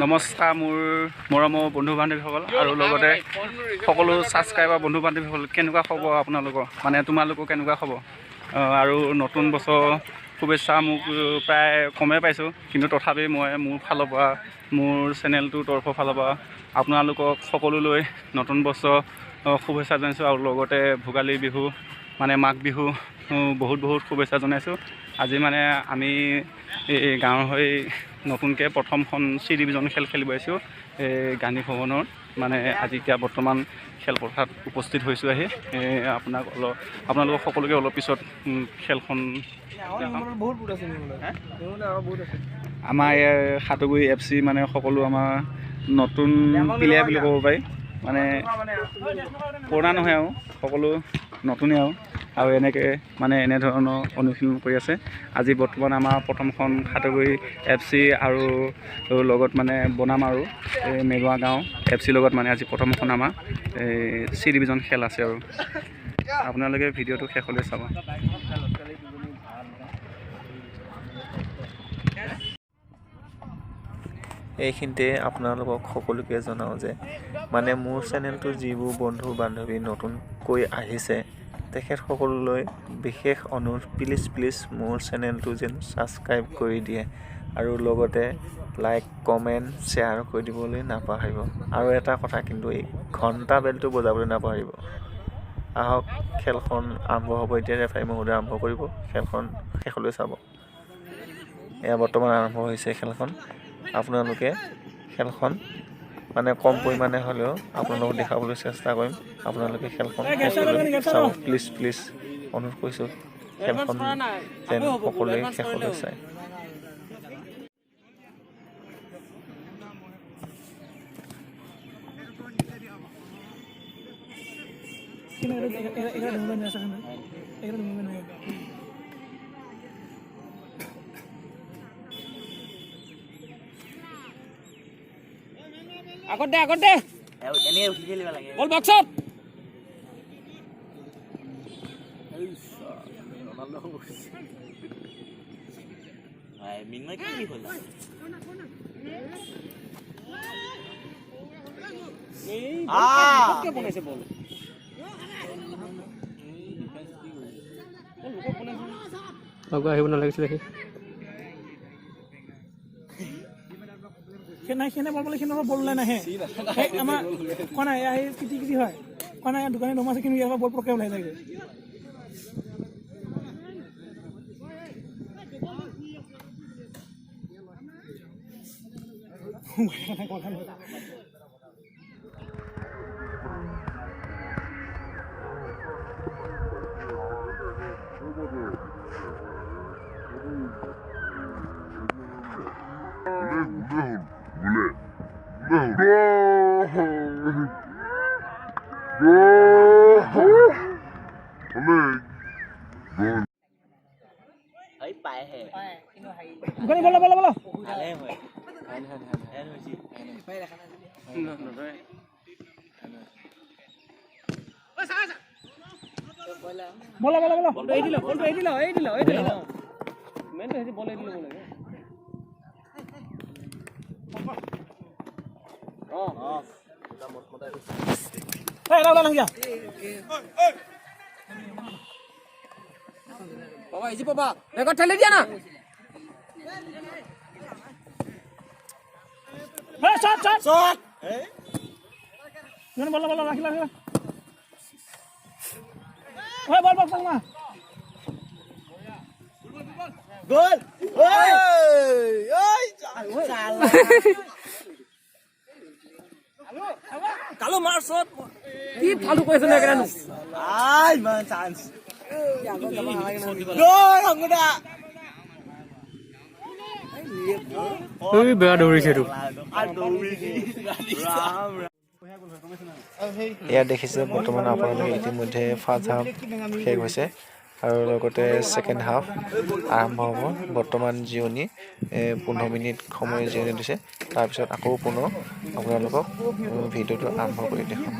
নমস্কাৰ মোৰ মৰমৰ বন্ধু বান্ধৱীসকল আৰু লগতে সকলো ছাবস্ক্ৰাইবাৰ বন্ধু বান্ধৱীসকল কেনেকুৱা খবৰ আপোনালোকৰ মানে তোমালোকৰ কেনেকুৱা খবৰ আৰু নতুন বছৰ শুভেচ্ছা মোক প্ৰায় কমেই পাইছোঁ কিন্তু তথাপি মই মোৰ ফালৰ পৰা মোৰ চেনেলটোৰ তৰফৰ ফালৰ পৰা আপোনালোকক সকলোলৈ নতুন বছৰ শুভেচ্ছা জনাইছোঁ আৰু লগতে ভোগালী বিহু মানে মাঘ বিহু বহুত শুভেচ্ছা জনাইছোঁ। আজি মানে আমি এই গাঁৱৰ হৈ নতুনকৈ প্ৰথমখন চি ডিভিজন খেল খেলিব আহিছোঁ এই গান্ধী ভৱনৰ মানে আজি এতিয়া বৰ্তমান খেলপথাৰত উপস্থিত হৈছোঁ আহি আপোনালোকক সকলোকে অলপ পিছত খেলখন আমাৰ ইয়াৰ সাতগুৰি FC মানে সকলো আমাৰ নতুন প্লেয়াৰ বুলি ক'ব পাৰি মানে পুৰণা নহয় আৰু সকলো নতুনেই আৰু এনেকৈ মানে এনেধৰণৰ অনুশীলন কৰি আছে। আজি বৰ্তমান আমাৰ প্ৰথমখন সাতগুৰি FC আৰু লগত মানে বনাম আৰু এই মেৰুৱা গাঁও FC লগত মানে আজি প্ৰথমখন আমাৰ এই চি ডিভিজন খেল আছে আৰু আপোনালোকে ভিডিঅ'টো শেষলৈ চাব। এইখিনিতে আপোনালোকক সকলোকে জনাওঁ যে মানে মোৰ চেনেলটো যিবোৰ বন্ধু বান্ধৱী নতুনকৈ আহিছে তেখেতসকললৈ বিশেষ অনুৰোধ, প্লিজ মোৰ চেনেলটো যেন ছাবস্ক্ৰাইব কৰি দিয়ে আৰু লগতে লাইক কমেণ্ট শ্বেয়াৰ কৰি দিবলৈ নাপাহৰিব। আৰু এটা কথা কিন্তু এই ঘণ্টা বেলটো বজাবলৈ নাপাহৰিব। আহক খেলখন আৰম্ভ হ'ব। এতিয়া ৰেফাৰী মহোদয়ে আৰম্ভ কৰিব, খেলখন শেষলৈ চাব। এয়া বৰ্তমান আৰম্ভ হৈছে খেলখন। আপোনালোকে খেলখন মানে কম পৰিমাণে হ'লেও আপোনালোকক দেখাবলৈ চেষ্টা কৰিম। আপোনালোকে খেলখন শেষলৈ চাব প্লিজ অনুৰোধ কৰিছোঁ। খেলখন যেন সকলোৱে শেষলৈ চায়। আগত দে এনেই উঠি খেলিব লাগে বল বক্সত মিনময় কি হ'ল বনাইছে বল আহিব নালাগিছিলে সেনে বল বলে সেনে বল ওলাই নাহে আমাৰ কোৱা নাই আহি কিটি হয় কোৱা নাই দোকানী দম আছে কিন্তু ইয়াৰ পৰা বল পৰকে ওলাই যায় বাবা ইজি বাবা রেকর্ড ঠেলে দিয়া না শট বল রাখিলা ওই বল বল না গোল ওই চালা কালো মার শট কি ফালতু কইছ না কেন আই মান চান্স গোল হংগডা বেয়া দৌৰিছে তো এয়া দেখিছে বৰ্তমান আপোনালোকে ইতিমধ্যে ফাৰ্ষ্ট হাফ শেষ হৈছে আৰু লগতে ছেকেণ্ড হাফ আৰম্ভ হ'ব। বৰ্তমান জিৰণি 15 মিনিট সময় জিৰণি দিছে। তাৰপিছত আকৌ পুনৰ আপোনালোকক ভিডিঅ'টো আৰম্ভ কৰি দেখাম।